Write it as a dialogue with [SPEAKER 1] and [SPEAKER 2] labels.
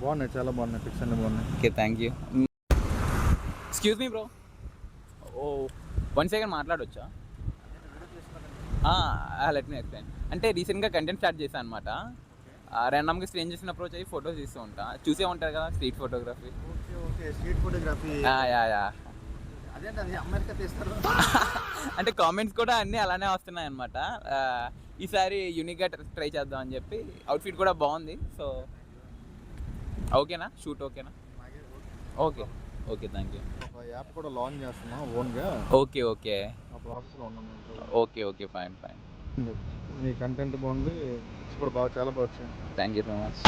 [SPEAKER 1] బాగున్నాయి, చాలా బాగున్నాయి, పిక్స్ అన్ని బాగున్నాయి.
[SPEAKER 2] Okay, thank you. Excuse me bro. ఓ 1 సెకండ్ మాట్లాడొచ్చా? Let me explain. అంటే రీసెంట్గా కంటెంట్ స్టార్ట్ చేశాను అనమాట. ర్యాండమ్గా స్ట్రేంజర్స్ని అప్రోచ్ అయ్యి ఫొటోస్ తీస్తూ ఉంటా. చూసే ఉంటారు కదా street photography.
[SPEAKER 1] Okay okay, street photography.
[SPEAKER 2] Yeah.
[SPEAKER 1] అదేంటి, అది అమెరికా తీస్తారు.
[SPEAKER 2] అంటే కామెంట్స్ కూడా అన్నీ అలానే వస్తున్నాయి అనమాట. ఈసారి యూనిక్గా ట్రై చేద్దాం అని చెప్పి. అవుట్ఫిట్ కూడా బాగుంది. సో ఓకేనా, షూట్ ఓకేనా? Okay okay, thank you.
[SPEAKER 1] ఒక యాప్ కూడా లాంచ్ చేస్తున్నా ఓన్గా.
[SPEAKER 2] ఓకే ఓకే
[SPEAKER 1] ఆ ప్రాసెస్లో ఉన్నాను.
[SPEAKER 2] Okay, fine.
[SPEAKER 1] మీ కంటెంట్ బాగుంది, పిక్స్ కూడా బాగా, చాలా బాగా వచ్చాయి.
[SPEAKER 2] Thank you so much.